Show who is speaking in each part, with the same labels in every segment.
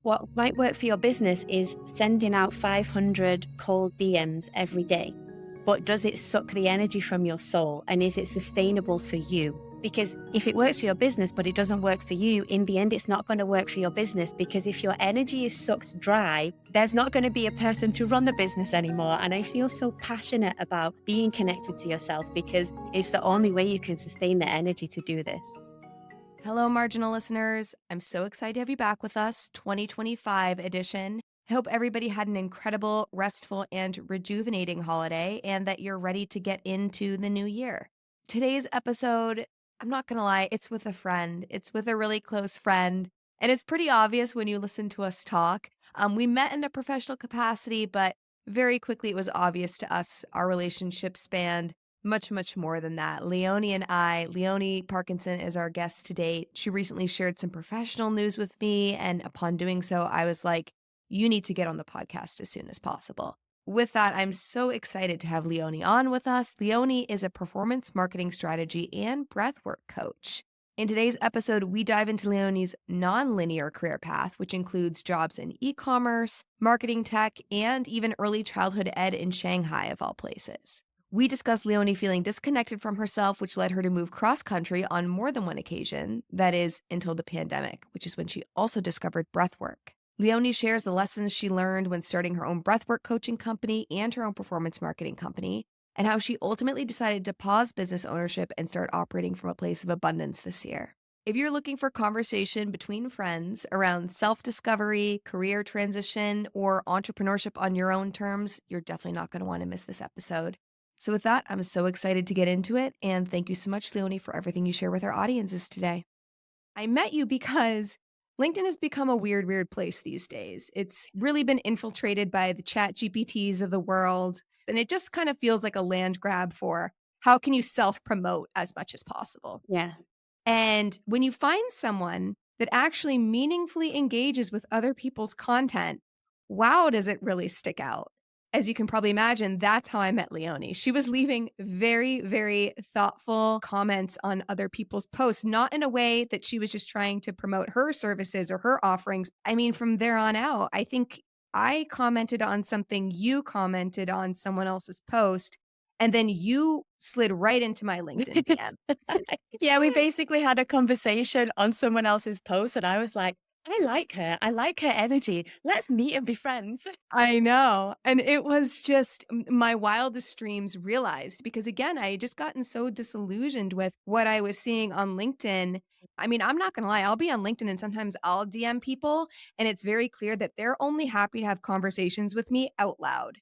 Speaker 1: What might work for your business is sending out 500 cold DMs every day. But does it suck the energy from your soul? And is it sustainable for you? Because if it works for your business, but it doesn't work for you, in the end, it's not going to work for your business. Because if your energy is sucked dry, there's not going to be a person to run the business anymore. And I feel so passionate about being connected to yourself because it's the only way you can sustain the energy to do this.
Speaker 2: Hello, marginal listeners. I'm so excited to have you back with us, 2025 edition. I hope everybody had an incredible, restful, and rejuvenating holiday and that you're ready to get into the new year. Today's episode, I'm not going to lie, it's with a friend. It's with a really close friend. And it's pretty obvious when you listen to us talk. We met in a professional capacity, but very quickly it was obvious to us our relationship spanned much, much more than that. Leoni Parkinson is our guest to date. She recently shared some professional news with me. And upon doing so, I was like, you need to get on the podcast as soon as possible. With that, I'm so excited to have Leoni on with us. Leoni is a performance marketing strategy and breathwork coach. In today's episode, we dive into Leoni's non-linear career path, which includes jobs in e-commerce, marketing tech, and even early childhood ed in Shanghai, of all places. We discussed Leoni feeling disconnected from herself, which led her to move cross country on more than one occasion, that is, until the pandemic, which is when she also discovered breathwork. Leoni shares the lessons she learned when starting her own breathwork coaching company and her own performance marketing company, and how she ultimately decided to pause business ownership and start operating from a place of abundance this year. If you're looking for conversation between friends around self discovery, career transition, or entrepreneurship on your own terms, you're definitely not going to want to miss this episode. So, with that, I'm so excited to get into it. And thank you so much, Leoni, for everything you share with our audiences today. I met you because LinkedIn has become a weird, weird place these days. It's really been infiltrated by the chat GPTs of the world. And it just kind of feels like a land grab for how can you self promote as much as possible.
Speaker 1: Yeah.
Speaker 2: And when you find someone that actually meaningfully engages with other people's content, wow, does it really stick out? As you can probably imagine, that's how I met Leoni. She was leaving very, very thoughtful comments on other people's posts, not in a way that she was just trying to promote her services or her offerings. I mean, from there on out, I think I commented on something, you commented on someone else's post, and then you slid right into my LinkedIn DM.
Speaker 1: Yeah, we basically had a conversation on someone else's post, and I was like, I like her. I like her energy. Let's meet and be friends.
Speaker 2: I know. And it was just my wildest dreams realized because, again, I had just gotten so disillusioned with what I was seeing on LinkedIn. I mean, I'm not going to lie, I'll be on LinkedIn and sometimes I'll DM people, and it's very clear that they're only happy to have conversations with me out loud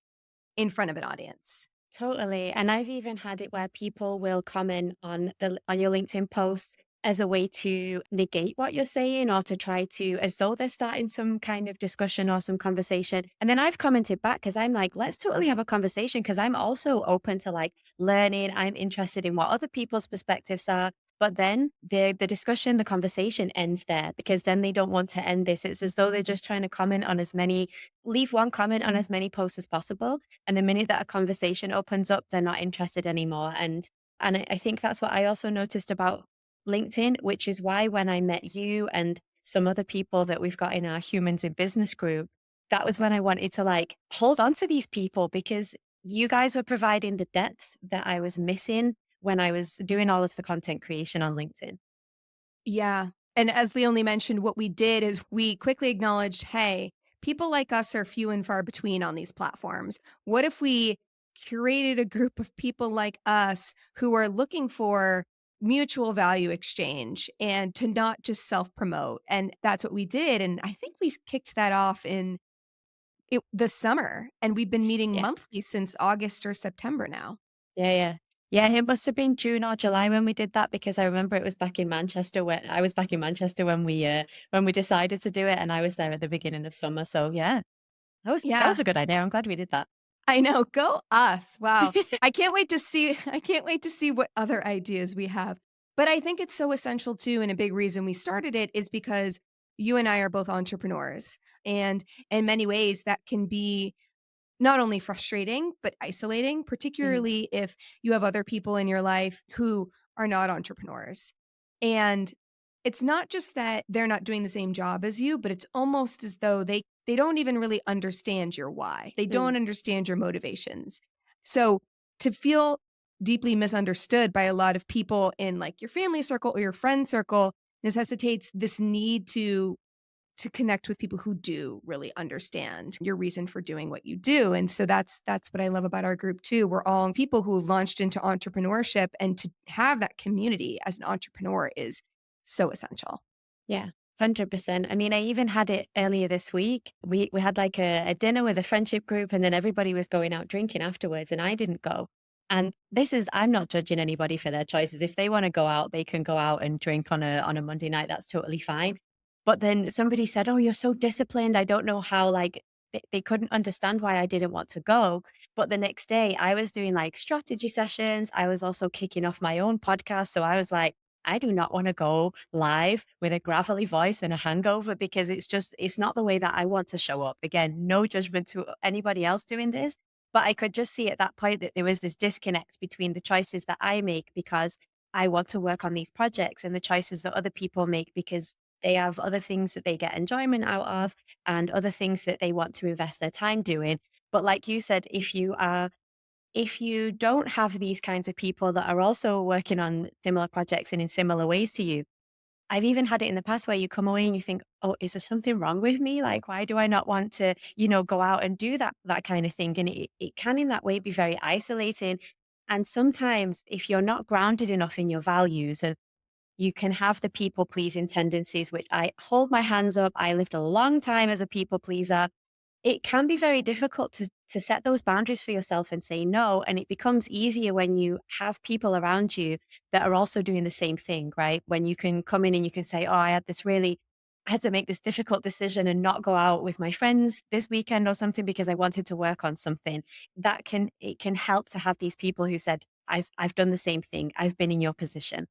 Speaker 2: in front of an audience.
Speaker 1: Totally. And I've even had it where people will comment on your LinkedIn posts as a way to negate what you're saying or to try to as though they're starting some kind of discussion or some conversation. And then I've commented back because I'm like, let's totally have a conversation because I'm also open to like learning. I'm interested in what other people's perspectives are. But then the discussion, the conversation ends there because then they don't want to end this. It's as though they're just trying to comment on leave one comment on as many posts as possible. And the minute that a conversation opens up, they're not interested anymore. And I think that's what I also noticed about LinkedIn, which is why when I met you and some other people that we've got in our humans in business group, that was when I wanted to like hold on to these people because you guys were providing the depth that I was missing when I was doing all of the content creation on LinkedIn.
Speaker 2: Yeah. And as Leonie mentioned, what we did is we quickly acknowledged, hey, people like us are few and far between on these platforms. What if we curated a group of people like us who are looking for mutual value exchange and to not just self promote? And that's what we did. And I think we kicked that off in the summer, and we've been meeting
Speaker 1: Yeah.
Speaker 2: monthly since August or September now.
Speaker 1: Yeah, yeah. Yeah, it must have been June or July when we did that because I remember it was back in Manchester when I was back in Manchester when we decided to do it and I was there at the beginning of summer. So yeah, that was
Speaker 2: Yeah.
Speaker 1: a good idea. I'm glad we did that.
Speaker 2: I know, go us. Wow. I can't wait to see I can't wait to see what other ideas we have. But I think it's so essential too, and a big reason we started it is because you and I are both entrepreneurs. And in many ways that can be not only frustrating, but isolating,
Speaker 1: Mhm.
Speaker 2: particularly if you have other people in your life who are not entrepreneurs. And It's not just that they're not doing the same job as you, but it's almost as though they don't even really understand your why. They
Speaker 1: Mm,
Speaker 2: don't understand your motivations. So to feel deeply misunderstood by a lot of people in like your family circle or your friend circle necessitates this need to connect with people who do really understand your reason for doing what you do. And so that's what I love about our group too. We're all people who have launched into entrepreneurship, and to have that community as an entrepreneur is so essential.
Speaker 1: yeah, 100%. I mean, I even had it earlier this week. We had like a dinner with a friendship group, and then everybody was going out drinking afterwards, and I didn't go. And this is, I'm not judging anybody for their choices. If they want to go out, they can go out and drink on a Monday night. That's totally fine. But then somebody said, "Oh, you're so disciplined. I don't know how." Like they couldn't understand why I didn't want to go. But the next day, I was doing like strategy sessions. I was also kicking off my own podcast. So I was like, I do not want to go live with a gravelly voice and a hangover, because it's not the way that I want to show up. Again, no judgment to anybody else doing this, but I could just see at that point that there was this disconnect between the choices that I make because I want to work on these projects, and the choices that other people make because they have other things that they get enjoyment out of and other things that they want to invest their time doing. But like you said, if you don't have these kinds of people that are also working on similar projects and in similar ways to you, I've even had it in the past where you come away and you think, "Oh, is there something wrong with me? Like, why do I not want to, go out and do that kind of thing?" And it can in that way be very isolating. And sometimes if you're not grounded enough in your values, and you can have the people pleasing tendencies, which I hold my hands up. I lived a long time as a people pleaser. It can be very difficult to set those boundaries for yourself and say no, and it becomes easier when you have people around you that are also doing the same thing, right? When you can come in and you can say, "Oh, I had to make this difficult decision and not go out with my friends this weekend or something because I wanted to work on something." It can help to have these people who said, I've done the same thing. I've been in your position."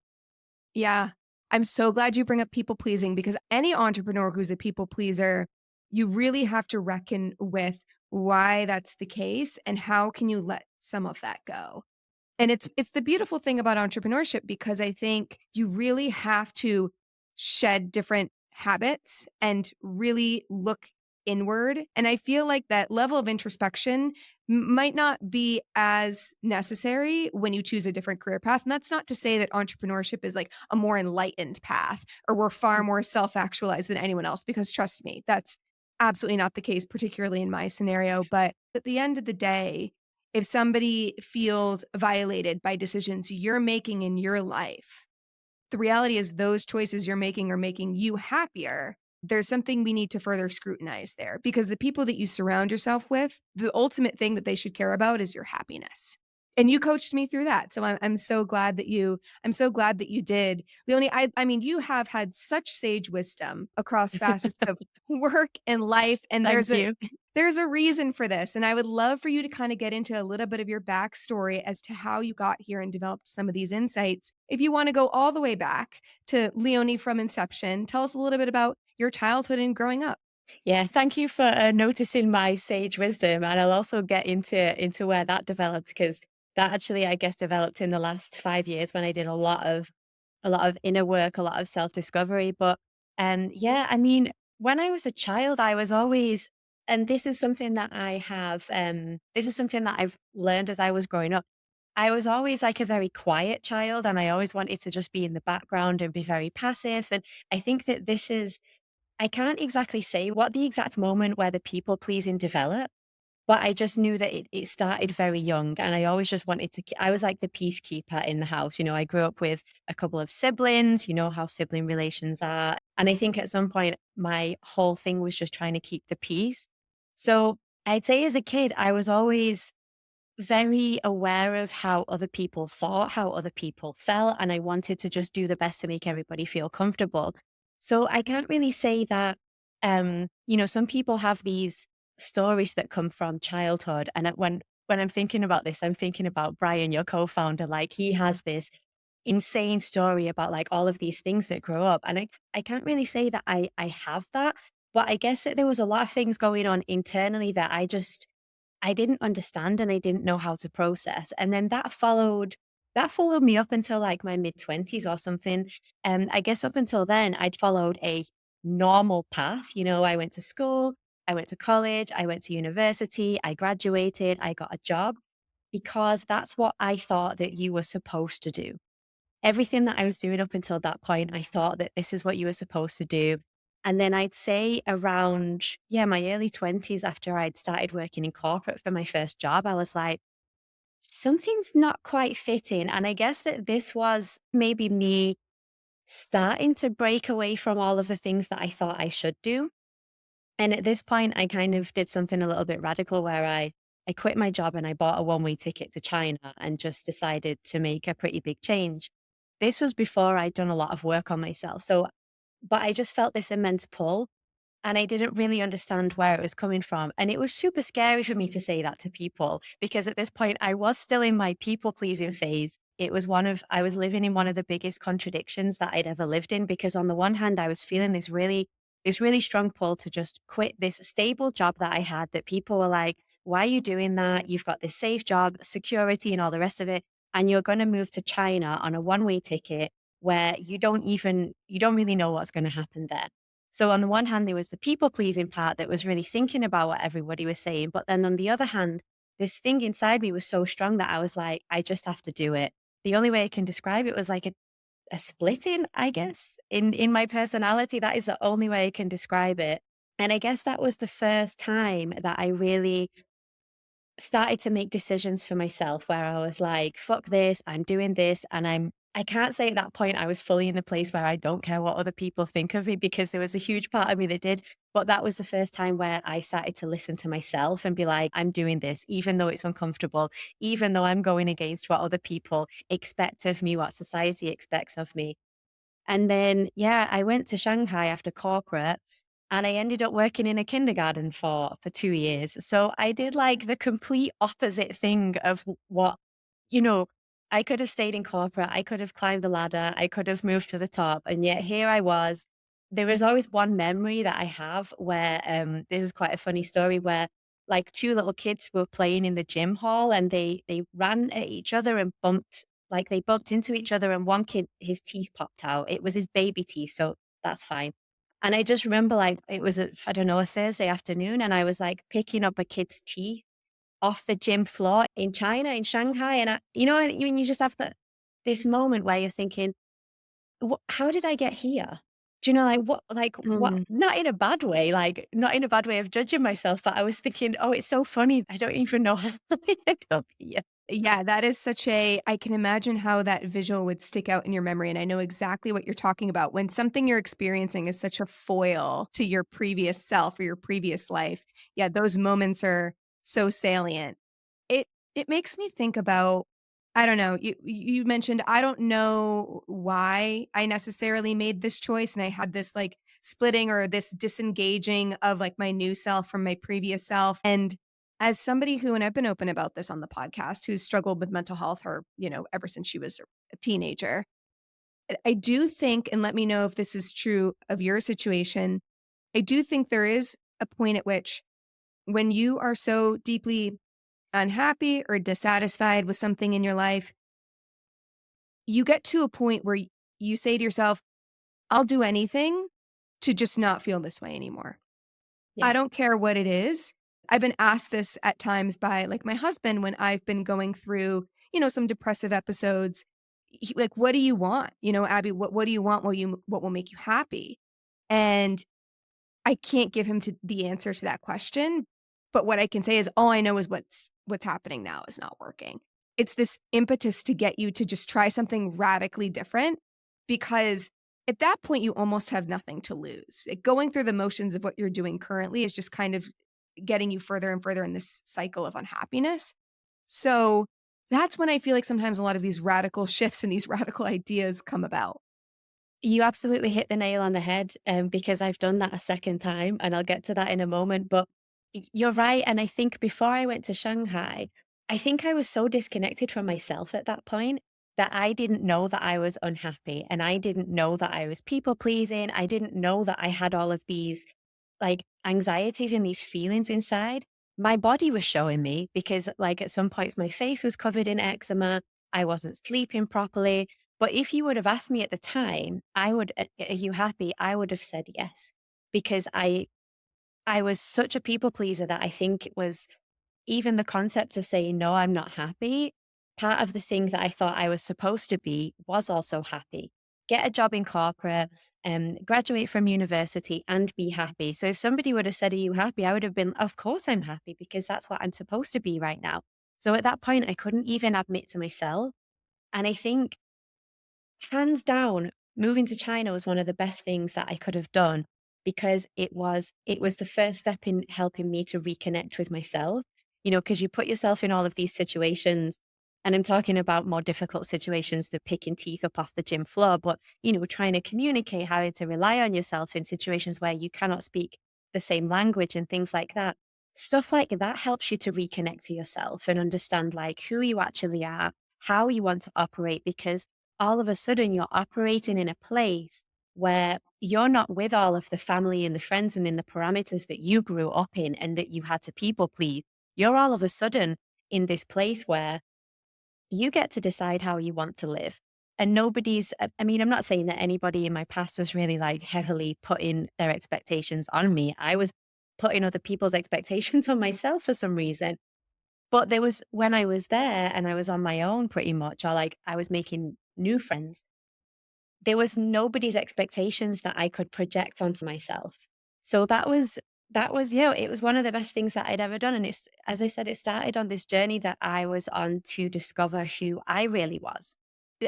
Speaker 2: Yeah. I'm so glad you bring up people pleasing, because any entrepreneur who's a people pleaser, you really have to reckon with why that's the case and how can you let some of that go. And it's the beautiful thing about entrepreneurship, because I think you really have to shed different habits and really look inward. And I feel like that level of introspection might not be as necessary when you choose a different career path. And that's not to say that entrepreneurship is like a more enlightened path or we're far more self-actualized than anyone else, because trust me, that's absolutely not the case, particularly in my scenario. But at the end of the day, if somebody feels violated by decisions you're making in your life, the reality is those choices you're making are making you happier. There's something we need to further scrutinize there, because the people that you surround yourself with, the ultimate thing that they should care about is your happiness. And you coached me through that. So I'm so glad that I'm so glad that you did. Leonie, I mean, you have had such sage wisdom across facets of work and life. And
Speaker 1: Thank you.
Speaker 2: there's a reason for this. And I would love for you to kind of get into a little bit of your backstory as to how you got here and developed some of these insights. If you want to go all the way back to Leonie from inception, tell us a little bit about your childhood and growing up.
Speaker 1: Yeah, thank you for noticing my sage wisdom, and I'll also get into where that developed, because that actually, I guess, developed in the last 5 years when I did a lot of inner work, a lot of self discovery. But yeah, I mean, when I was a child, I was always, and this is something that this is something that I've learned as I was growing up. I was always like a very quiet child, and I always wanted to just be in the background and be very passive. And I think that I can't exactly say what the exact moment where the people pleasing developed, but I just knew that it started very young. And I always just wanted to, I was like the peacekeeper in the house. I grew up with a couple of siblings, you know how sibling relations are. And I think at some point, my whole thing was just trying to keep the peace. So I'd say as a kid, I was always very aware of how other people thought, how other people felt, and I wanted to just do the best to make everybody feel comfortable. So I can't really say that, some people have these stories that come from childhood. And when I'm thinking about this, I'm thinking about Brian, your co-founder. Like he has this insane story about like all of these things that grow up. And I can't really say that I have that, but I guess that there was a lot of things going on internally that I didn't understand and I didn't know how to process. And then that followed that followed me up until like my mid-20s or something. I guess up until then, I'd followed a normal path. You know, I went to school, I went to college, I went to university, I graduated, I got a job because that's what I thought that you were supposed to do. Everything that I was doing up until that point, I thought that this is what you were supposed to do. And then I'd say around, yeah, my early 20s, after I'd started working in corporate for my first job, I was like, something's not quite fitting. And I guess that this was maybe me starting to break away from all of the things that I thought I should do. And at this point, I kind of did something a little bit radical where I quit my job and I bought a one-way ticket to China and just decided to make a pretty big change. This was before I'd done a lot of work on myself. So, but I just felt this immense pull and I didn't really understand where it was coming from. And it was super scary for me to say that to people because at this point I was still in my people pleasing phase. It was I was living in one of the biggest contradictions that I'd ever lived in because on the one hand, I was feeling this really strong pull to just quit this stable job that I had that people were like, why are you doing that? You've got this safe job, security and all the rest of it. And you're going to move to China on a one-way ticket where you don't really know what's going to happen there. So on the one hand, there was the people pleasing part that was really thinking about what everybody was saying. But then on the other hand, this thing inside me was so strong that I was like, I just have to do it. The only way I can describe it was like a splitting, I guess, in my personality. That is the only way I can describe it. And I guess that was the first time that I really started to make decisions for myself where I was like, fuck this, I'm doing this. And I can't say at that point I was fully in the place where I don't care what other people think of me because there was a huge part of me that did. But that was the first time where I started to listen to myself and be like, I'm doing this, even though it's uncomfortable, even though I'm going against what other people expect of me, what society expects of me. And then, yeah, I went to Shanghai after corporate and I ended up working in a kindergarten for 2 years. So I did like the complete opposite thing of what, you know, I could have stayed in corporate, I could have climbed the ladder, I could have moved to the top. And yet here I was. There was always one memory that I have where this is quite a funny story where like two little kids were playing in the gym hall and they ran at each other and they bumped into each other and one kid, his teeth popped out. It was his baby teeth, so that's fine. And I just remember like it was I don't know, a Thursday afternoon and I was like picking up a kid's teeth off the gym floor in China, in Shanghai. And you just have this moment where you're thinking, how did I get here? Do you know, what,
Speaker 2: Mm.
Speaker 1: not in a bad way, like not in a bad way of judging myself, but I was thinking, oh, it's so funny. I don't even know how I ended up here.
Speaker 2: Yeah, that is such a I can imagine how that visual would stick out in your memory, and I know exactly what you're talking about. When something you're experiencing is such a foil to your previous self or your previous life, yeah, those moments are so salient. It makes me think about I don't know, you mentioned, I don't know why I necessarily made this choice, and I had this, like, splitting or this disengaging of, like, my new self from my previous self, and as somebody who and I've been open about this on the podcast, who's struggled with mental health or, ever since she was a teenager, I do think and let me know if this is true of your situation, I do think there is a point at which when you are so deeply unhappy or dissatisfied with something in your life, you get to a point where you say to yourself, I'll do anything to just not feel this way anymore. I
Speaker 1: Yeah.
Speaker 2: don't care what it is. I've been asked this at times by like my husband when I've been going through, some depressive episodes. Like, what do you want? Abby, what do you want? What will make you happy? And I can't give him the answer to that question, but what I can say is all I know is what's happening now is not working. It's this impetus to get you to just try something radically different because at that point you almost have nothing to lose. Going through the motions of what you're doing currently is just kind of getting you further and further in this cycle of unhappiness. So that's when I feel like sometimes a lot of these radical shifts and these radical ideas come about.
Speaker 1: You absolutely hit the nail on the head, because I've done that a second time, and I'll get to that in a moment. But you're right, and I think before I went to Shanghai, I think I was so disconnected from myself at that point that I didn't know that I was unhappy, and I didn't know that I was people pleasing. I didn't know that I had all of these like anxieties and these feelings inside. My body was showing me because, like, at some points, my face was covered in eczema. I wasn't sleeping properly. But if you would have asked me at the time, are you happy? I would have said yes, because I was such a people pleaser that I think it was even the concept of saying, no, I'm not happy. Part of the thing that I thought I was supposed to be was also happy. Get a job in corporate, graduate from university and be happy. So if somebody would have said, are you happy? I would have been, of course I'm happy because that's what I'm supposed to be right now. So at that point, I couldn't even admit to myself. And I think hands down, moving to China was one of the best things that I could have done because it was the first step in helping me to reconnect with myself. Because you put yourself in all of these situations, and I'm talking about more difficult situations than picking teeth up off the gym floor, but trying to communicate, having to rely on yourself in situations where you cannot speak the same language and things like that. Stuff like that helps you to reconnect to yourself and understand like who you actually are, how you want to operate, because all of a sudden you're operating in a place where you're not with all of the family and the friends and in the parameters that you grew up in and that you had to people please. You're all of a sudden in this place where you get to decide how you want to live. And I mean, I'm not saying that anybody in my past was really like heavily putting their expectations on me. I was putting other people's expectations on myself for some reason. But there was when I was there and I was on my own pretty much, or like I was making new friends, there was nobody's expectations that I could project onto myself. So that was, it was one of the best things that I'd ever done. And it's, as I said, it started on this journey that I was on to discover who I really was.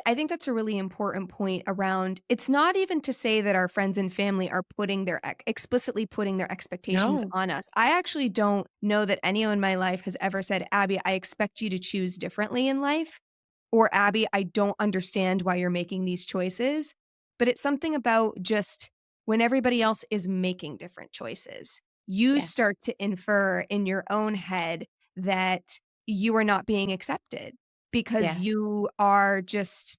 Speaker 2: I think that's a really important point around it's not even to say that our friends and family are putting their explicitly putting their expectations
Speaker 1: No,
Speaker 2: on us. I actually don't know that anyone in my life has ever said, "Abby, I expect you to choose differently in life," or "Abby, I don't understand why you're making these choices." But it's something about just when everybody else is making different choices, you
Speaker 1: yeah,
Speaker 2: start to infer in your own head that you are not being accepted because
Speaker 1: yeah,
Speaker 2: you are just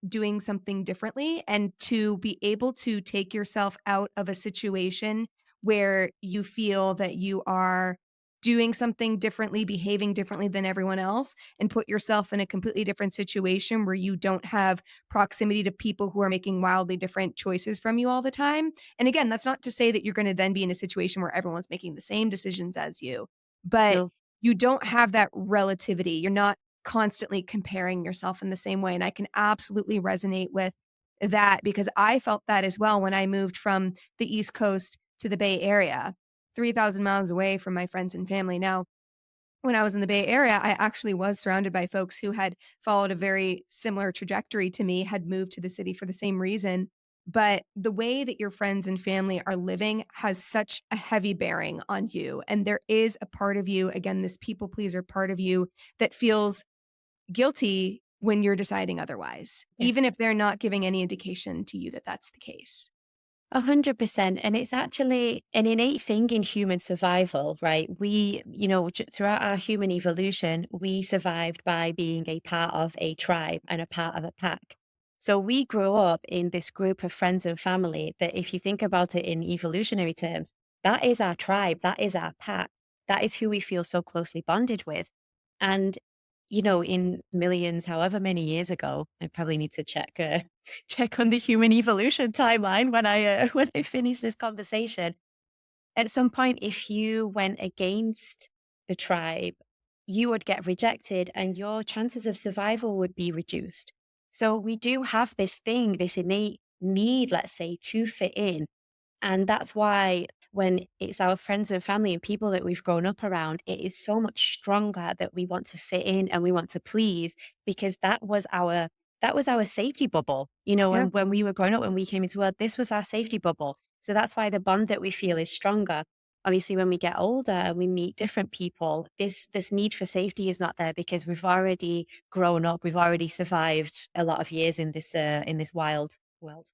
Speaker 2: doing something differently, and to be able to take yourself out of a situation where you feel that you are doing something differently, behaving differently than everyone else, and put yourself in a completely different situation where you don't have proximity to people who are making wildly different choices from you all the time. And again, that's not to say that you're going to then be in a situation where everyone's making the same decisions as you, but
Speaker 1: no,
Speaker 2: you don't have that relativity. You're not constantly comparing yourself in the same way. And I can absolutely resonate with that because I felt that as well when I moved from the East Coast to the Bay Area, 3,000 miles away from my friends and family. Now, when I was in the Bay Area, I actually was surrounded by folks who had followed a very similar trajectory to me, had moved to the city for the same reason. But the way that your friends and family are living has such a heavy bearing on you. And there is a part of you, again, this people pleaser part of you that feels guilty when you're deciding otherwise,
Speaker 1: yeah.
Speaker 2: even if they're not giving any indication to you that that's the case.
Speaker 1: 100%. And it's actually an innate thing in human survival, right? Throughout our human evolution, we survived by being a part of a tribe and a part of a pack. So we grew up in this group of friends and family that, if you think about it in evolutionary terms, that is our tribe, that is our pack, that is who we feel so closely bonded with. And, in millions, however many years ago, I probably need to check on the human evolution timeline when I when I finish this conversation. At some point, if you went against the tribe, you would get rejected and your chances of survival would be reduced. So we do have this thing, this innate need, let's say, to fit in. And that's why when it's our friends and family and people that we've grown up around, it is so much stronger that we want to fit in and we want to please, because that was our safety bubble.
Speaker 2: Yeah.
Speaker 1: When we were growing up, when we came into the world, this was our safety bubble. So that's why the bond that we feel is stronger. Obviously, when we get older and we meet different people, this need for safety is not there because we've already grown up, we've already survived a lot of years in this wild world.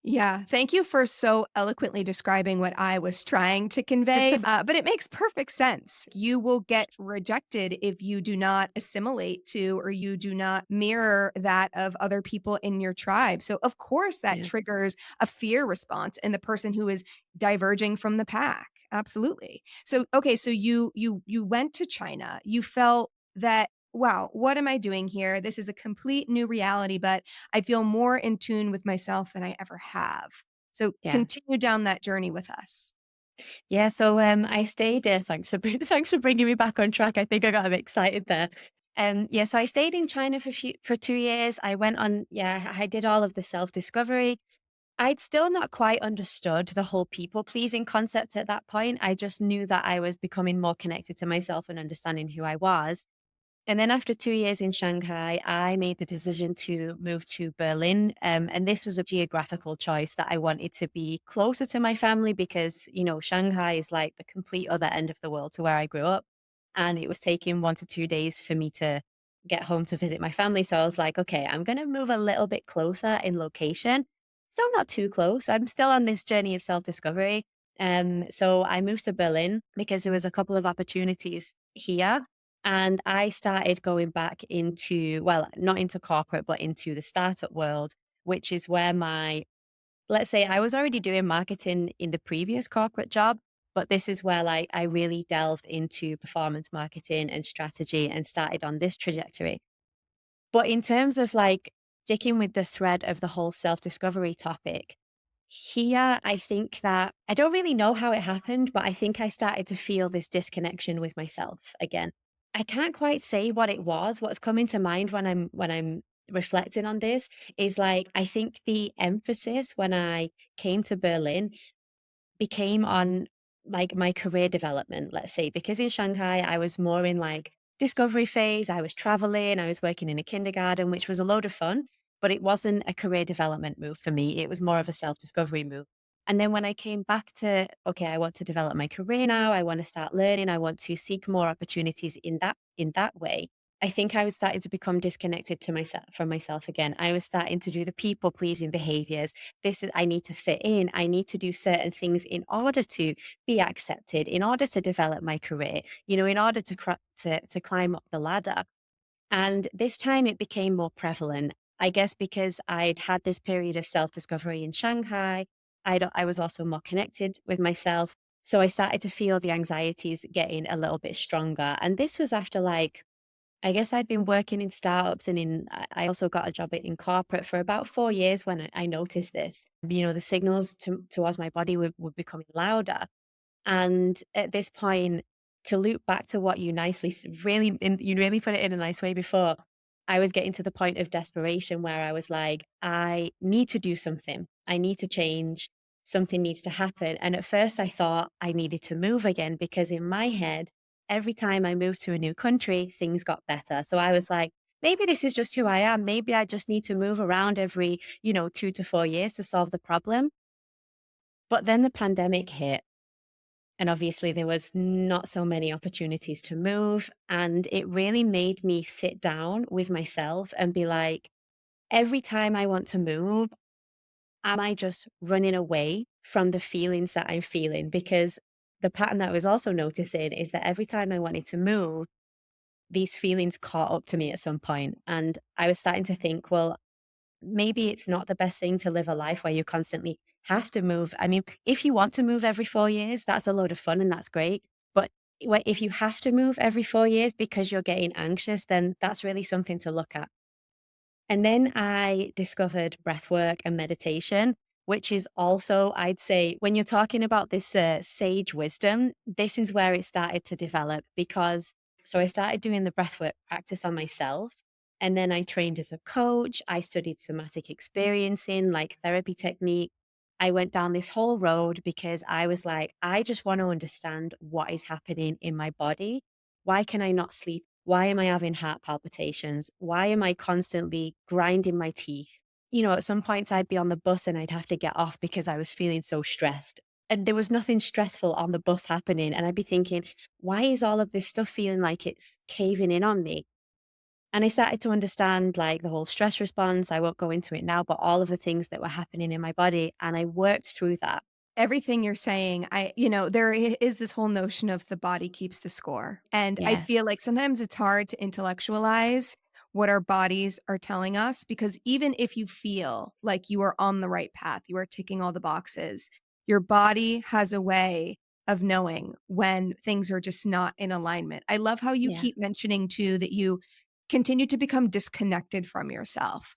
Speaker 2: Yeah. Thank you for so eloquently describing what I was trying to convey. But it makes perfect sense. You will get rejected if you do not assimilate to or you do not mirror that of other people in your tribe. So, of course, that
Speaker 1: Yeah.
Speaker 2: triggers a fear response in the person who is diverging from the pack. Absolutely. So, okay. So you went to China. You felt that wow, what am I doing here? This is a complete new reality, but I feel more in tune with myself than I ever have. So
Speaker 1: Yeah.
Speaker 2: continue down that journey with us.
Speaker 1: Yeah, so, I stayed thanks for thanks for bringing me back on track. I think I got a bit excited there. Yeah, so I stayed in China for 2 years. I went on yeah, I did all of the self-discovery. I'd still not quite understood the whole people-pleasing concept at that point. I just knew that I was becoming more connected to myself and understanding who I was. And then after 2 years in Shanghai, I made the decision to move to Berlin, and this was a geographical choice that I wanted to be closer to my family because, Shanghai is like the complete other end of the world to where I grew up, and it was taking 1 to 2 days for me to get home to visit my family, so I was like, "Okay, I'm gonna move a little bit closer in location." Still not too close, I'm still on this journey of self-discovery, so I moved to Berlin because there was a couple of opportunities here and I started going back into, well, not into corporate, but into the startup world, which is where let's say I was already doing marketing in the previous corporate job, but this is where like I really delved into performance marketing and strategy and started on this trajectory. But in terms of like sticking with the thread of the whole self discovery topic, here, I think that I don't really know how it happened, but I think I started to feel this disconnection with myself again. I can't quite say what it was. What's coming to mind when I'm reflecting on this is like I think the emphasis when I came to Berlin became on like my career development, let's say, because in Shanghai, I was more in like discovery phase. I was traveling, I was working in a kindergarten, which was a load of fun, but it wasn't a career development move for me. It was more of a self discovery move. And then when I came back to, okay, I want to develop my career now. I want to start learning. I want to seek more opportunities in that way. I think I was starting to become disconnected to myself from myself again. I was starting to do the people pleasing behaviors. This is I need to fit in. I need to do certain things in order to be accepted, in order to develop my career, in order to climb up the ladder. And this time it became more prevalent. I guess because I'd had this period of self-discovery in Shanghai, I was also more connected with myself. So I started to feel the anxieties getting a little bit stronger. And this was after like I guess I'd been working in startups and I also got a job in corporate for about 4 years when I noticed this. The signals towards my body were becoming louder. And at this point, to loop back to what you nicely you really put it in a nice way before, I was getting to the point of desperation where I was like, I need to do something. I need to change. Something needs to happen. And at first I thought I needed to move again because in my head, every time I moved to a new country, things got better. So I was like, maybe this is just who I am. Maybe I just need to move around every, 2 to 4 years to solve the problem. But then the pandemic hit and obviously, there was not so many opportunities to move. And it really made me sit down with myself and be like, every time I want to move, am I just running away from the feelings that I'm feeling? Because the pattern that I was also noticing is that every time I wanted to move, these feelings caught up to me at some point. And I was starting to think, well, maybe it's not the best thing to live a life where you constantly have to move. I mean, if you want to move every 4 years, that's a load of fun and that's great. But if you have to move every 4 years because you're getting anxious, then that's really something to look at. And then I discovered breath work and meditation, which is also, I'd say, when you're talking about this sage wisdom, this is where it started to develop because so I started doing the breathwork practice on myself. And then I trained as a coach. I studied somatic experiencing, like therapy technique. I went down this whole road because I was like, I just want to understand what is happening in my body. Why can I not sleep? Why am I having heart palpitations? Why am I constantly grinding my teeth? At some points I'd be on the bus and I'd have to get off because I was feeling so stressed. And there was nothing stressful on the bus happening. And I'd be thinking, why is all of this stuff feeling like it's caving in on me? And I started to understand like the whole stress response. I won't go into it now, but all of the things that were happening in my body. And I worked through that.
Speaker 2: Everything you're saying, there is this whole notion of the body keeps the score. And I
Speaker 1: Yes.
Speaker 2: feel like sometimes it's hard to intellectualize what our bodies are telling us because even if you feel like you are on the right path, you are ticking all the boxes, your body has a way of knowing when things are just not in alignment. I love how you
Speaker 1: Yeah.
Speaker 2: keep mentioning too that you continue to become disconnected from yourself.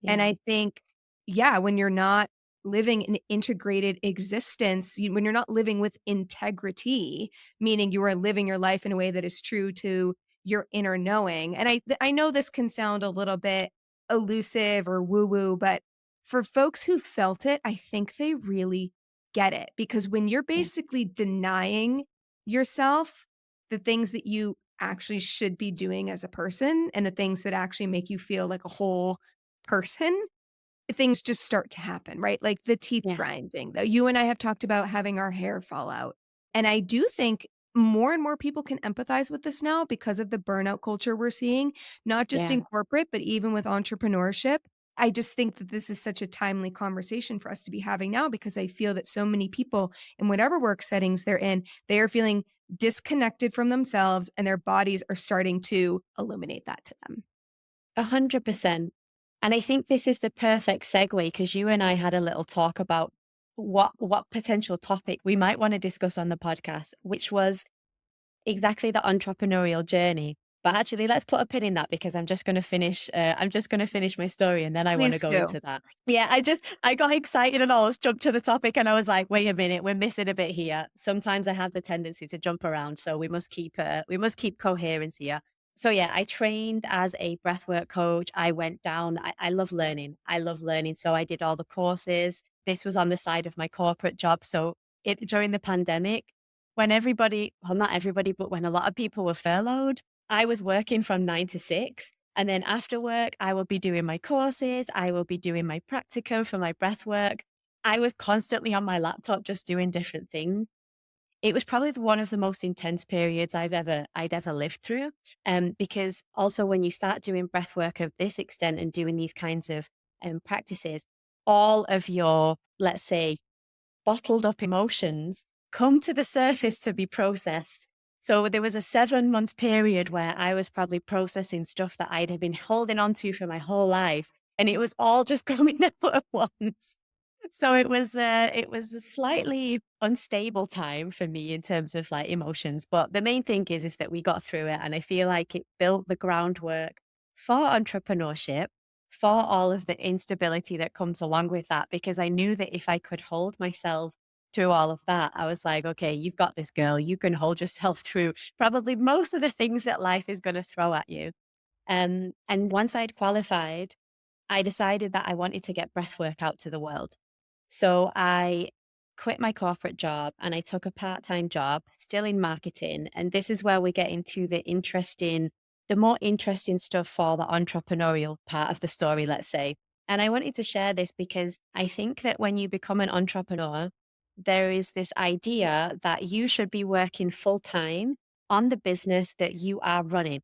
Speaker 2: And
Speaker 1: Yeah.
Speaker 2: I think, yeah, when you're not living an integrated existence, when you're not living with integrity, meaning you are living your life in a way that is true to your inner knowing. And I know this can sound a little bit elusive or woo woo, but for folks who felt it, I think they really get it because when you're
Speaker 1: Yeah.
Speaker 2: basically denying yourself the things that you actually should be doing as a person and the things that actually make you feel like a whole person, things just start to happen, right? Like the teeth
Speaker 1: Yeah.
Speaker 2: grinding, though you and I have talked about having our hair fall out. And I do think more and more people can empathize with this now because of the burnout culture we're seeing, not just
Speaker 1: Yeah.
Speaker 2: in corporate, but even with entrepreneurship. I just think that this is such a timely conversation for us to be having now because I feel that so many people in whatever work settings they're in, they are feeling disconnected from themselves and their bodies are starting to illuminate that to them.
Speaker 1: 100%. And I think this is the perfect segue because you and I had a little talk about what potential topic we might want to discuss on the podcast, which was exactly the entrepreneurial journey. But actually, let's put a pin in that because I'm just going to finish. I'm just going to finish my story, and then I want to
Speaker 2: Please
Speaker 1: go
Speaker 2: do.
Speaker 1: into that. Yeah, I got excited and almost jumped to the topic, and I was like, wait a minute, we're missing a bit here. Sometimes I have the tendency to jump around, so we must keep coherence here. So yeah, I trained as a breathwork coach. I went down. I love learning. I love learning. So I did all the courses. This was on the side of my corporate job. So it during the pandemic when everybody, well, not everybody, but when a lot of people were furloughed, I was working from 9 to 6. And then after work, I will be doing my courses. I will be doing my practicum for my breath work. I was constantly on my laptop just doing different things. It was probably one of the most intense periods I'd ever lived through. Because also when you start doing breath work of this extent and doing these kinds of practices, all of your, let's say, bottled up emotions come to the surface to be processed. So there was a 7 month period where I was probably processing stuff that I'd have been holding on to for my whole life. And it was all just coming out at once. So it was a slightly unstable time for me in terms of like emotions. But the main thing is that we got through it. And I feel like it built the groundwork for entrepreneurship, for all of the instability that comes along with that, because I knew that if I could hold myself through all of that, I was like, okay, you've got this girl. You can hold yourself through probably most of the things that life is going to throw at you. And once I'd qualified, I decided that I wanted to get breathwork out to the world. So I quit my corporate job and I took a part-time job still in marketing. And this is where we get into the more interesting stuff for the entrepreneurial part of the story, let's say. And I wanted to share this because I think that when you become an entrepreneur, there is this idea that you should be working full time on the business that you are running.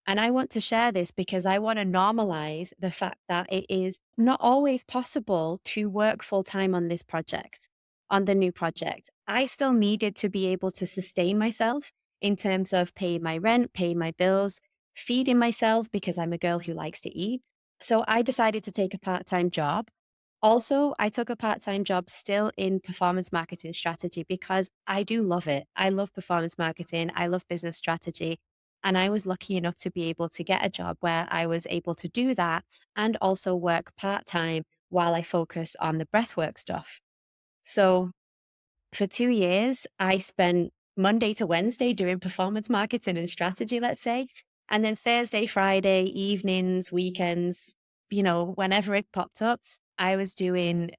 Speaker 1: And I want to share this because I want to normalize the fact that it is not always possible to work full time on this project, on the new project. I still needed to be able to sustain myself in terms of paying my rent, paying my bills, feeding myself because I'm a girl who likes to eat. So I decided to take a part time job. Also, I took a part time job still in performance marketing strategy because I do love it. I love performance marketing, I love business strategy. And I was lucky enough to be able to get a job where I was able to do that and also work part time while I focus on the breathwork stuff. So for 2 years, I spent Monday to Wednesday doing performance marketing and strategy, let's say. And then Thursday, Friday, evenings, weekends, whenever it popped up, I was doing,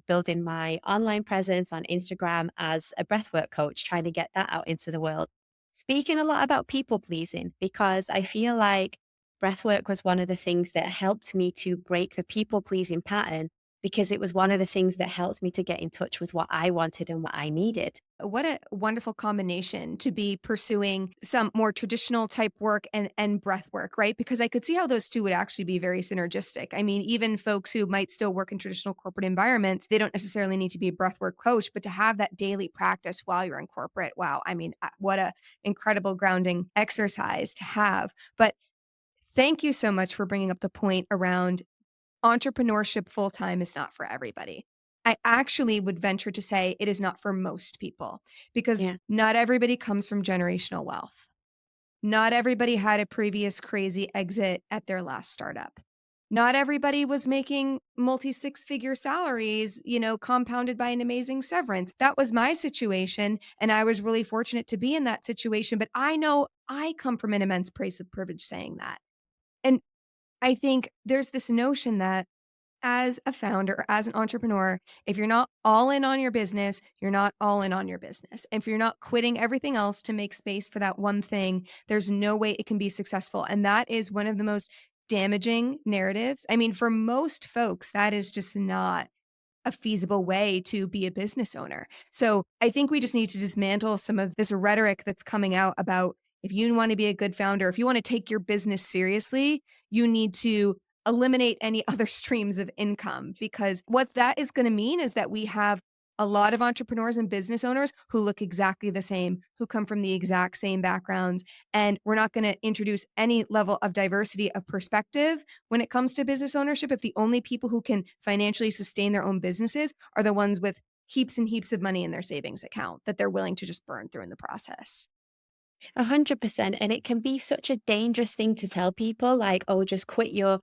Speaker 1: building my online presence on Instagram as a breathwork coach, trying to get that out into the world. Speaking a lot about people pleasing, because I feel like breathwork was one of the things that helped me to break the people pleasing pattern because it was one of the things that helped me to get in touch with what I wanted and what I needed.
Speaker 2: What a wonderful combination to be pursuing some more traditional type work and breath work, right? Because I could see how those two would actually be very synergistic. I mean, even folks who might still work in traditional corporate environments, they don't necessarily need to be a breathwork coach, but to have that daily practice while you're in corporate, wow, I mean, what a incredible grounding exercise to have. But thank you so much for bringing up the point around entrepreneurship full time is not for everybody. I actually would venture to say it is not for most people because
Speaker 1: Yeah.
Speaker 2: not everybody comes from generational wealth. Not everybody had a previous crazy exit at their last startup. Not everybody was making multi six figure salaries, compounded by an amazing severance. That was my situation. And I was really fortunate to be in that situation. But I know I come from an immense place of privilege saying that. And I think there's this notion that as a founder or as an entrepreneur, if you're not all in on your business, you're not all in on your business. If you're not quitting everything else to make space for that one thing, there's no way it can be successful. And that is one of the most damaging narratives. I mean, for most folks, that is just not a feasible way to be a business owner. So I think we just need to dismantle some of this rhetoric that's coming out about if you want to be a good founder, if you want to take your business seriously, you need to eliminate any other streams of income because what that is going to mean is that we have a lot of entrepreneurs and business owners who look exactly the same, who come from the exact same backgrounds. And we're not going to introduce any level of diversity of perspective when it comes to business ownership if the only people who can financially sustain their own businesses are the ones with heaps and heaps of money in their savings account that they're willing to just burn through in the process.
Speaker 1: 100%. And it can be such a dangerous thing to tell people like, oh, just quit your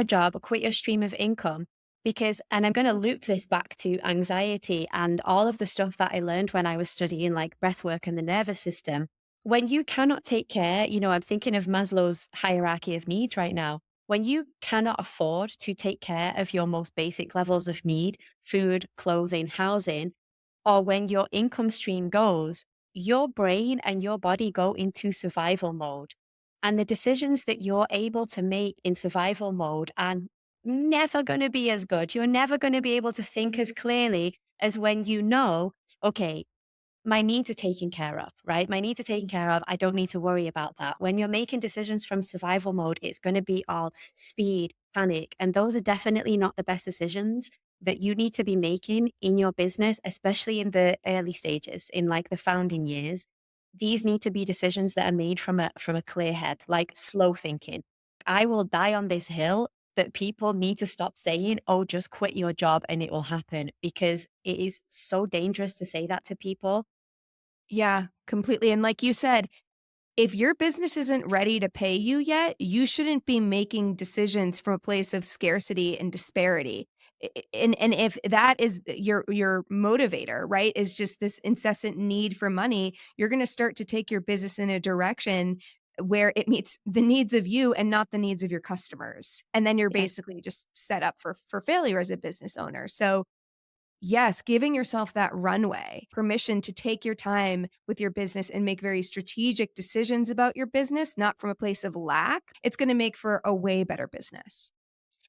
Speaker 1: job or quit your stream of income. Because, and I'm going to loop this back to anxiety and all of the stuff that I learned when I was studying like breath work and the nervous system. When you cannot take care, I'm thinking of Maslow's hierarchy of needs right now. When you cannot afford to take care of your most basic levels of need, food, clothing, housing, or when your income stream goes, your brain and your body go into survival mode. And the decisions that you're able to make in survival mode are never going to be as good. You're never going to be able to think as clearly as when you know, okay, my needs are taken care of, right? My needs are taken care of. I don't need to worry about that. When you're making decisions from survival mode, it's going to be all speed, panic. And those are definitely not the best decisions that you need to be making in your business, especially in the early stages, in like the founding years. These need to be decisions that are made from a clear head, like slow thinking. I will die on this hill that people need to stop saying, oh, just quit your job and it will happen, because it is so dangerous to say that to people.
Speaker 2: Yeah, completely. And like you said, if your business isn't ready to pay you yet, you shouldn't be making decisions from a place of scarcity and disparity. And if that is your motivator, right, is just this incessant need for money, you're going to start to take your business in a direction where it meets the needs of you and not the needs of your customers. And then you're
Speaker 1: Yeah.
Speaker 2: basically just set up for failure as a business owner. So yes, giving yourself that runway, permission to take your time with your business and make very strategic decisions about your business, not from a place of lack, it's going to make for a way better business.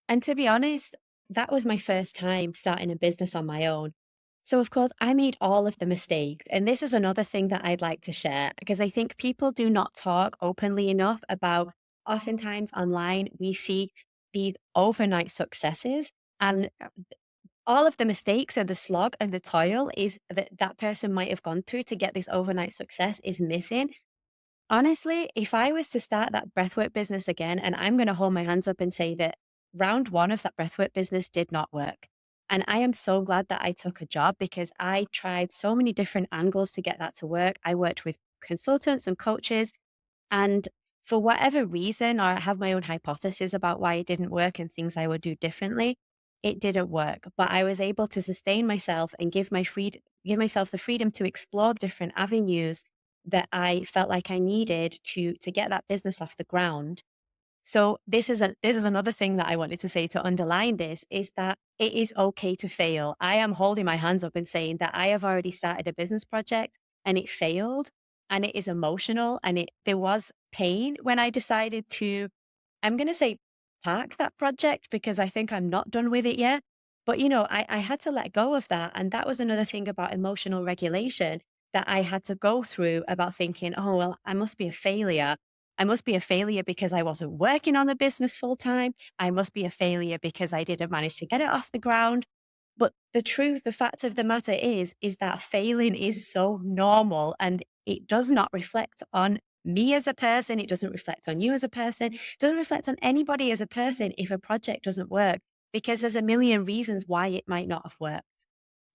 Speaker 1: And to be honest, that was my first time starting a business on my own. So, of course, I made all of the mistakes. And this is another thing that I'd like to share because I think people do not talk openly enough about oftentimes online, we see these overnight successes. And
Speaker 2: Yep.
Speaker 1: all of the mistakes and the slog and the toil is that person might have gone through to get this overnight success is missing. Honestly, if I was to start that breathwork business again, and I'm going to hold my hands up and say that round one of that breathwork business did not work. And I am so glad that I took a job because I tried so many different angles to get that to work. I worked with consultants and coaches. And for whatever reason, I have my own hypothesis about why it didn't work and things I would do differently. It didn't work, but I was able to sustain myself and give myself the freedom to explore different avenues that I felt like I needed to get that business off the ground. So this is another thing that I wanted to say to underline this is that it is okay to fail. I am holding my hands up and saying that I have already started a business project and it failed and it is emotional and there was pain when I decided to, I'm going to say, park that project because I think I'm not done with it yet. But I had to let go of that. And that was another thing about emotional regulation that I had to go through about thinking, oh, well, I must be a failure. I must be a failure because I wasn't working on the business full time. I must be a failure because I didn't manage to get it off the ground. But the fact of the matter is that failing is so normal and it does not reflect on me as a person. It doesn't reflect on you as a person. It doesn't reflect on anybody as a person if a project doesn't work because there's a million reasons why it might not have worked.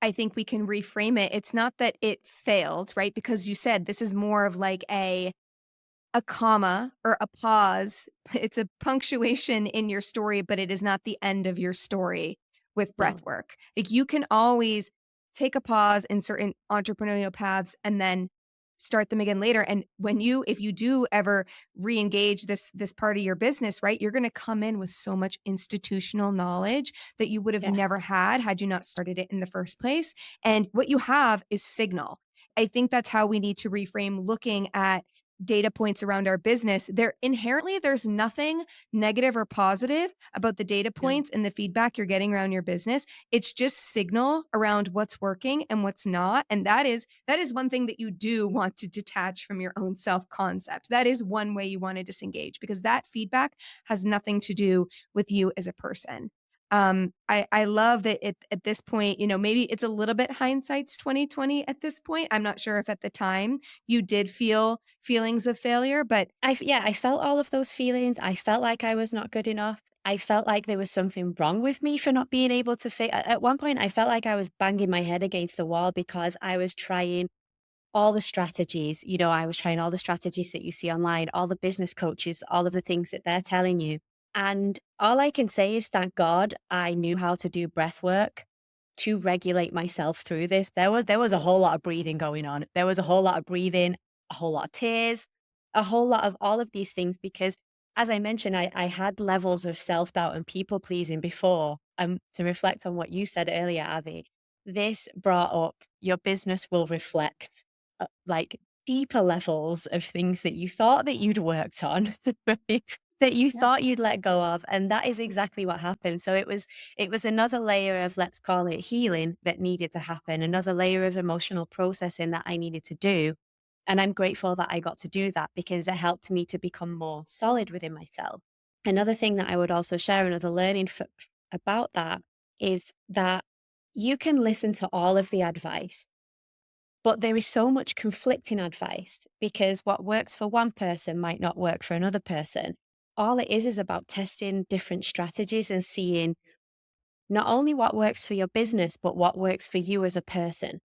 Speaker 2: I think we can reframe it. It's not that it failed, right? Because you said this is more of like a comma or a pause. It's a punctuation in your story, but it is not the end of your story with breath
Speaker 1: No.
Speaker 2: work. Like you can always take a pause in certain entrepreneurial paths and then start them again later. And if you do ever re-engage this part of your business, right, you're going to come in with so much institutional knowledge that you would have
Speaker 1: Yeah.
Speaker 2: never had you not started it in the first place. And what you have is signal. I think that's how we need to reframe looking at data points around our business. There's nothing negative or positive about the data
Speaker 1: No.
Speaker 2: points and the feedback you're getting around your business. It's just signal around what's working and what's not. And that is one thing that you do want to detach from your own self-concept. That is one way you want to disengage because that feedback has nothing to do with you as a person. I love that at this point, maybe it's a little bit hindsight's 2020 at this point. I'm not sure if at the time you did feel feelings of failure, but
Speaker 1: Yeah, I felt all of those feelings. I felt like I was not good enough. I felt like there was something wrong with me for not being able to fit. At one point, I felt like I was banging my head against the wall because I was trying all the strategies. I was trying all the strategies that you see online, all the business coaches, all of the things that they're telling you. And all I can say is thank God I knew how to do breath work to regulate myself through this. There was a whole lot of breathing going on. There was a whole lot of breathing, a whole lot of tears, a whole lot of all of these things because as I mentioned, I had levels of self-doubt and people pleasing before. To reflect on what you said earlier, Abby, this brought up your business will reflect like deeper levels of things that you thought that you'd worked on, right? That you
Speaker 2: yeah.
Speaker 1: thought you'd let go of. And that is exactly what happened. So it was another layer of, let's call it healing that needed to happen, another layer of emotional processing that I needed to do. And I'm grateful that I got to do that because it helped me to become more solid within myself. Another thing that I would also share, another learning about that is that you can listen to all of the advice, but there is so much conflicting advice because what works for one person might not work for another person. All it is about testing different strategies and seeing not only what works for your business, but what works for you as a person.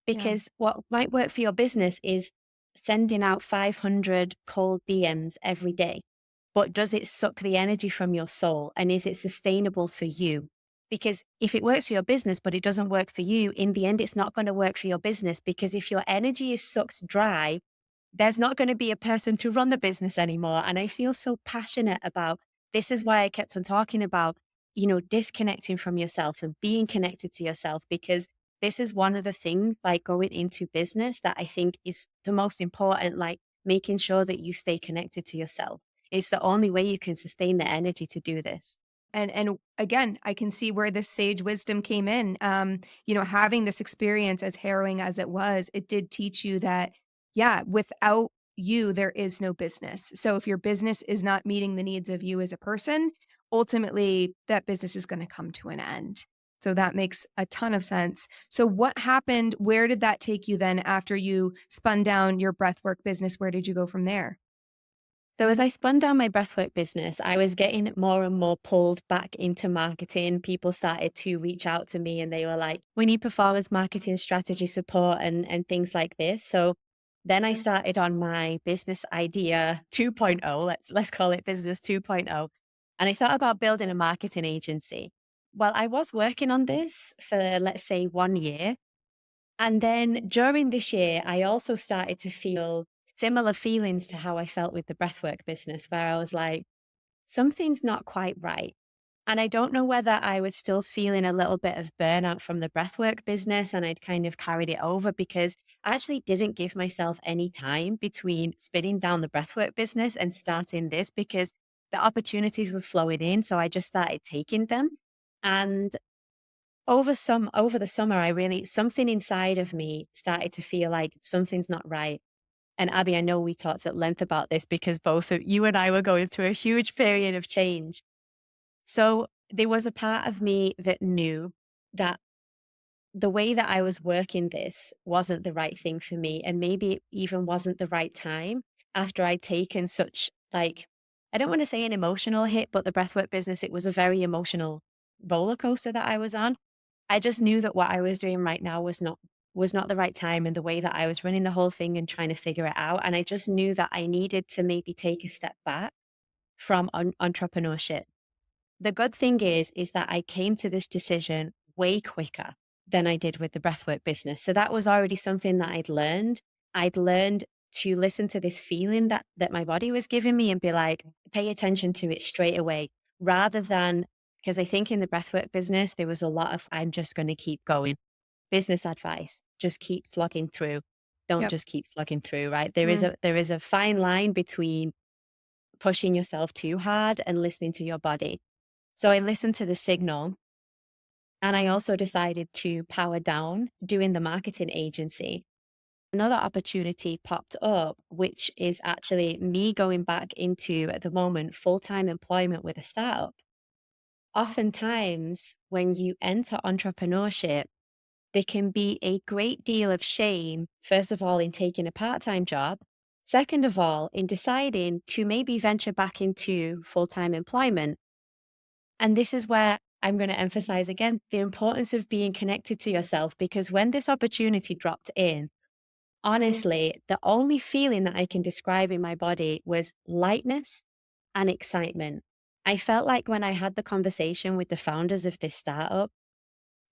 Speaker 2: Yeah.
Speaker 1: Because what might work for your business is sending out 500 cold DMs every day. But does it suck the energy from your soul? And is it sustainable for you? Because if it works for your business, but it doesn't work for you, in the end, it's not going to work for your business. Because if your energy is sucked dry, there's not going to be a person to run the business anymore. And I feel so passionate about this is why I kept on talking about, disconnecting from yourself and being connected to yourself, because this is one of the things like going into business that I think is the most important, like making sure that you stay connected to yourself. It's the only way you can sustain the energy to do this.
Speaker 2: And again, I can see where this sage wisdom came in. Having this experience as harrowing as it was, it did teach you that, yeah, without you, there is no business. So if your business is not meeting the needs of you as a person, ultimately that business is going to come to an end. So that makes a ton of sense. So what happened? Where did that take you then after you spun down your breathwork business? Where did you go from there?
Speaker 1: So as I spun down my breathwork business, I was getting more and more pulled back into marketing. People started to reach out to me and they were like, we need performance marketing strategy support and things like this. So then I started on my business idea 2.0. Let's call it business 2.0. And I thought about building a marketing agency. Well, I was working on this for, let's say, 1 year. And then during this year, I also started to feel similar feelings to how I felt with the breathwork business, where I was like, something's not quite right. And I don't know whether I was still feeling a little bit of burnout from the breathwork business and I'd kind of carried it over because I actually didn't give myself any time between spinning down the breathwork business and starting this because the opportunities were flowing in. So I just started taking them. And over the summer, I really something inside of me started to feel like something's not right. And Abby, I know we talked at length about this because both of you and I were going through a huge period of change. So there was a part of me that knew that the way that I was working this wasn't the right thing for me. And maybe it even wasn't the right time after I'd taken such like, I don't want to say an emotional hit, but the breathwork business, it was a very emotional roller coaster that I was on. I just knew that what I was doing right now was not the right time and the way that I was running the whole thing and trying to figure it out. And I just knew that I needed to maybe take a step back from entrepreneurship. The good thing is that I came to this decision way quicker than I did with the breathwork business. So that was already something that I'd learned. I'd learned to listen to this feeling that my body was giving me and be like, pay attention to it straight away, rather than, because I think in the breathwork business there was a lot of I'm just going to keep going. Business advice, just keep slogging through. Don't
Speaker 2: Yep.
Speaker 1: just keep slogging through, right?
Speaker 2: Mm.
Speaker 1: There is a fine line between pushing yourself too hard and listening to your body. So I listened to the signal, and I also decided to power down doing the marketing agency. Another opportunity popped up, which is actually me going back into, at the moment, full time employment with a startup. Oftentimes, when you enter entrepreneurship, there can be a great deal of shame, first of all, in taking a part time job. Second of all, in deciding to maybe venture back into full time employment. And this is where I'm going to emphasize again the importance of being connected to yourself, because when this opportunity dropped in, honestly, the only feeling that I can describe in my body was lightness and excitement. I felt like when I had the conversation with the founders of this startup,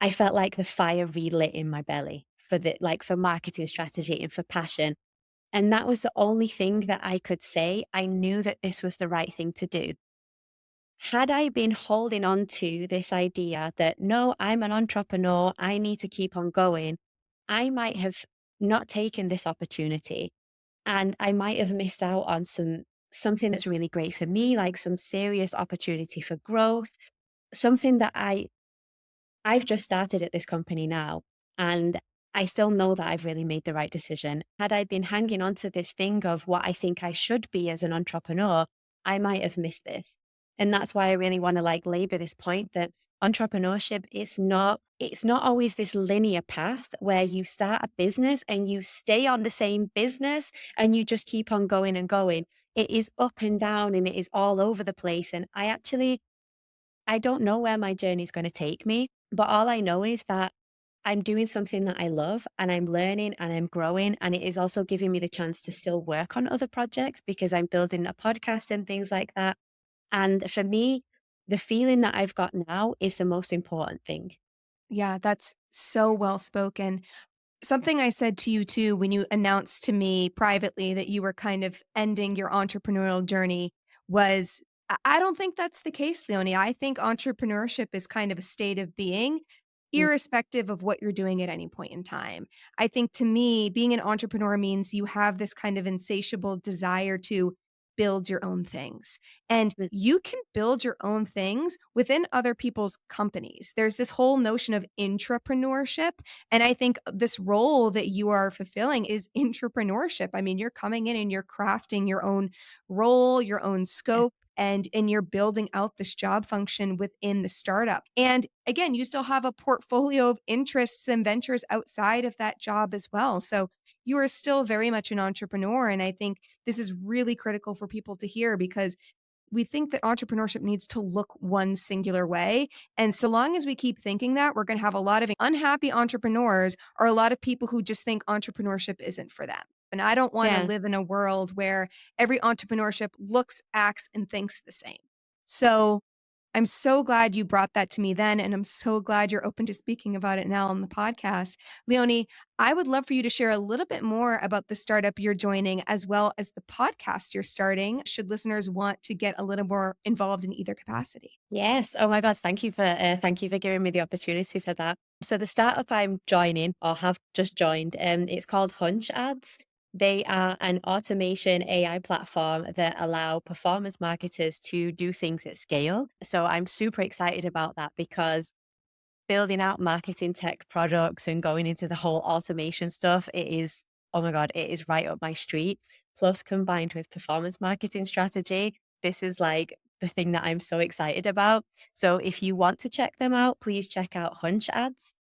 Speaker 1: I felt like the fire relit in my belly for for marketing strategy and for passion. And that was the only thing that I could say. I knew that this was the right thing to do. Had I been holding on to this idea that, no, I'm an entrepreneur, I need to keep on going, I might have not taken this opportunity, and I might have missed out on something that's really great for me, like some serious opportunity for growth, something that I've just started at this company now, and I still know that I've really made the right decision. Had I been hanging on to this thing of what I think I should be as an entrepreneur, I might have missed this. And that's why I really want to labor this point that entrepreneurship is it's not always this linear path where you start a business and you stay on the same business and you just keep on going and going. It is up and down and it is all over the place. And I don't know where my journey is going to take me, but all I know is that I'm doing something that I love and I'm learning and I'm growing. And it is also giving me the chance to still work on other projects because I'm building a podcast and things like that. And for me, the feeling that I've got now is the most important thing.
Speaker 2: Yeah, that's so well spoken. Something I said to you too when you announced to me privately that you were kind of ending your entrepreneurial journey was I don't think that's the case, Leonie. I think entrepreneurship is kind of a state of being,
Speaker 1: Mm,
Speaker 2: irrespective of what you're doing at any point in time. I think to me, being an entrepreneur means you have this kind of insatiable desire to build your own things. And
Speaker 1: mm,
Speaker 2: you can build your own things within other people's companies. There's this whole notion of intrapreneurship, and I think this role that you are fulfilling is entrepreneurship. I mean, you're coming in and you're crafting your own role, your own
Speaker 1: yeah.
Speaker 2: scope, and you're building out this job function within the startup. And again, you still have a portfolio of interests and ventures outside of that job as well. So you are still very much an entrepreneur. And I think this is really critical for people to hear because we think that entrepreneurship needs to look one singular way. And so long as we keep thinking that, we're going to have a lot of unhappy entrepreneurs or a lot of people who just think entrepreneurship isn't for them. And I don't want to
Speaker 1: Yeah.
Speaker 2: live in a world where every entrepreneurship looks, acts, and thinks the same. So I'm so glad you brought that to me then, and I'm so glad you're open to speaking about it now on the podcast. Leonie, I would love for you to share a little bit more about the startup you're joining as well as the podcast you're starting, should listeners want to get a little more involved in either capacity.
Speaker 1: Yes. Oh my God. Thank you for giving me the opportunity for that. So the startup I'm joining or have just joined, it's called Hunch Ads. They are an automation AI platform that allow performance marketers to do things at scale. So I'm super excited about that because building out marketing tech products and going into the whole automation stuff, it is, oh my God, it is right up my street. Plus, combined with performance marketing strategy, this is the thing that I'm so excited about. So, if you want to check them out, please check out Hunch Ads.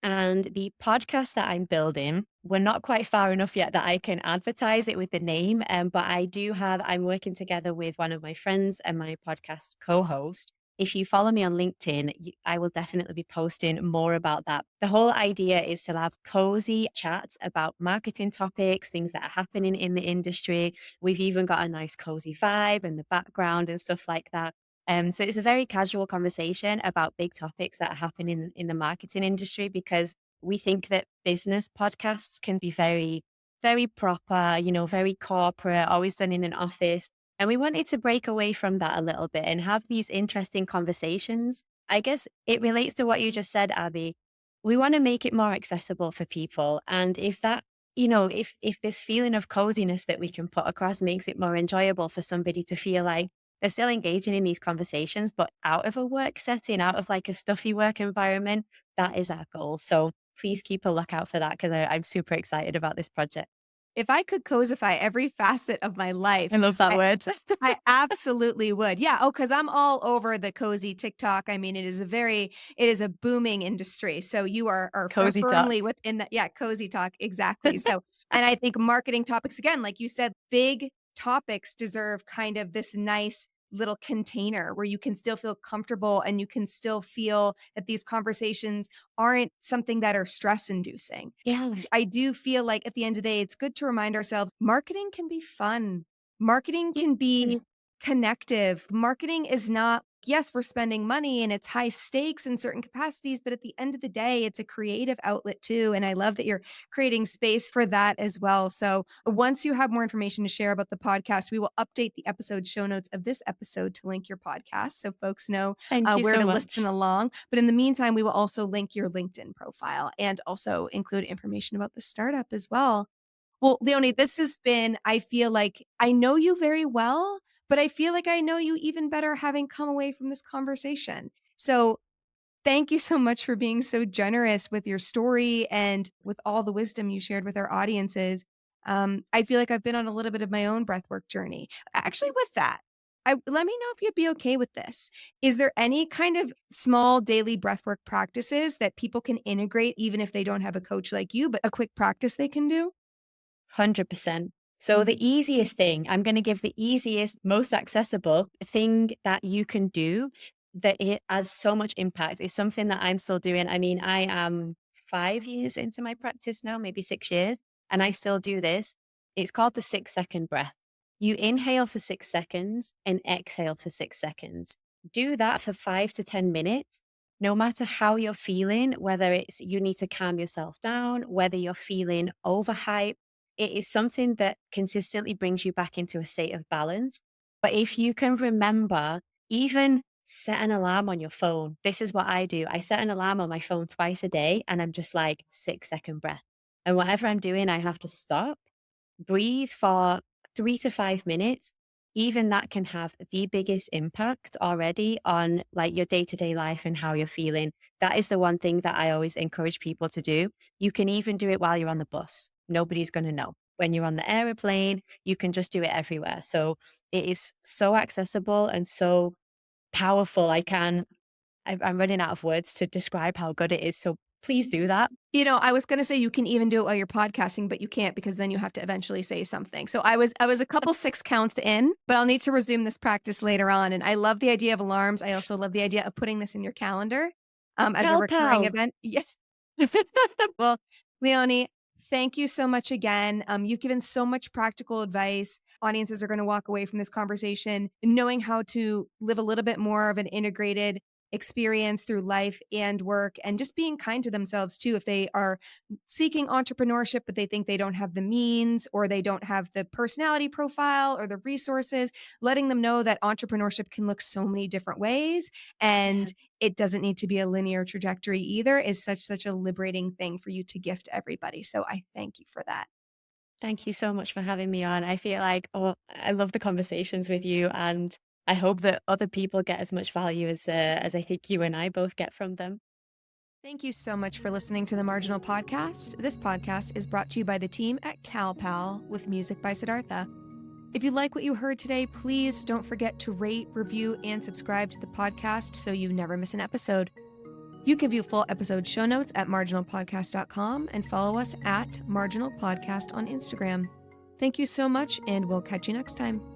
Speaker 1: And the podcast that I'm building, we're not quite far enough yet that I can advertise it with the name. But I'm working together with one of my friends and my podcast co host. if you follow me on LinkedIn, I will definitely be posting more about that. The whole idea is to have cozy chats about marketing topics, things that are happening in the industry. We've even got a nice cozy vibe and the background and stuff like that. So it's a very casual conversation about big topics that are happening in the marketing industry, because we think that business podcasts can be very, very proper, very corporate, always done in an office. And we wanted to break away from that a little bit and have these interesting conversations. I guess it relates to what you just said, Abby. We want to make it more accessible for people. And if that, if this feeling of coziness that we can put across makes it more enjoyable for somebody to feel like they're still engaging in these conversations, but out of a work setting, out of like a stuffy work environment, that is our goal. So please keep a lookout for that, because I'm super excited about this project.
Speaker 2: If I could cozify every facet of my life,
Speaker 1: I love that
Speaker 2: I
Speaker 1: word.
Speaker 2: I absolutely would. Yeah. Oh, because I'm all over the cozy TikTok. I mean, it is a booming industry. So you are
Speaker 1: Cozy
Speaker 2: firmly
Speaker 1: talk.
Speaker 2: within that. Yeah, cozy talk. Exactly. So, and I think marketing topics, again, like you said, big topics deserve kind of this nice little container where you can still feel comfortable and you can still feel that these conversations aren't something that are stress inducing.
Speaker 1: Yeah.
Speaker 2: I do feel like at the end of the day, it's good to remind ourselves marketing can be fun. Marketing
Speaker 1: Yeah.
Speaker 2: can be connective. Marketing is not, yes, we're spending money and it's high stakes in certain capacities, but at the end of the day, it's a creative outlet too. And I love that you're creating space for that as well. So once you have more information to share about the podcast, we will update the episode show notes of this episode to link your podcast so folks know
Speaker 1: Thank you
Speaker 2: where
Speaker 1: so
Speaker 2: to listen
Speaker 1: much.
Speaker 2: along. But in the meantime, we will also link your LinkedIn profile and also include information about the startup as well. Well, Leonie, this has been, I feel like I know you very well, but I feel like I know you even better having come away from this conversation. So thank you so much for being so generous with your story and with all the wisdom you shared with our audiences. I feel like I've been on a little bit of my own breathwork journey. Actually, with that, let me know if you'd be okay with this. Is there any kind of small daily breathwork practices that people can integrate, even if they don't have a coach like you, but a quick practice they can do?
Speaker 1: 100%. So the easiest thing, I'm going to give the easiest, most accessible thing that you can do that it has so much impact is something that I'm still doing. I mean, I am 5 years into my practice now, maybe 6 years, and I still do this. It's called the 6 second breath. You inhale for 6 seconds and exhale for 6 seconds. Do that for 5 to 10 minutes. No matter how you're feeling, whether it's you need to calm yourself down, whether you're feeling overhyped, it is something that consistently brings you back into a state of balance. But if you can remember, even set an alarm on your phone. This is what I do. I set an alarm on my phone twice a day and I'm just like 6 second breath. And whatever I'm doing, I have to stop, breathe for 3 to 5 minutes. Even that can have the biggest impact already on like your day-to-day life and how you're feeling. That is the one thing that I always encourage people to do. You can even do it while you're on the bus. Nobody's going to know. When you're on the airplane, you can just do it everywhere. So it is so accessible and so powerful. I'm running out of words to describe how good it is. So please do that.
Speaker 2: You know, I was gonna say you can even do it while you're podcasting, but you can't because then you have to eventually say something. So I was a couple 6 counts in, but I'll need to resume this practice later on, and I love the idea of alarms. I also love the idea of putting this in your calendar, as a
Speaker 1: Pal
Speaker 2: recurring
Speaker 1: pal.
Speaker 2: event. Yes. Well, Leonie, thank you so much again. You've given so much practical advice. Audiences are gonna walk away from this conversation knowing how to live a little bit more of an integrated experience through life and work and just being kind to themselves too if they are seeking entrepreneurship but they think they don't have the means or they don't have the personality profile or the resources, letting them know that entrepreneurship can look so many different ways
Speaker 1: Yeah.
Speaker 2: and it doesn't need to be a linear trajectory either is such a liberating thing for you to gift everybody. So I thank you for that.
Speaker 1: Thank you so much for having me on. I feel like, I love the conversations with you, and I hope that other people get as much value as I think you and I both get from them.
Speaker 2: Thank you so much for listening to the Marginal Podcast. This podcast is brought to you by the team at CalPal with music by Siddhartha. If you like what you heard today, please don't forget to rate, review, and subscribe to the podcast so you never miss an episode. You can view full episode show notes at marginalpodcast.com and follow us at Marginal Podcast on Instagram. Thank you so much, and we'll catch you next time.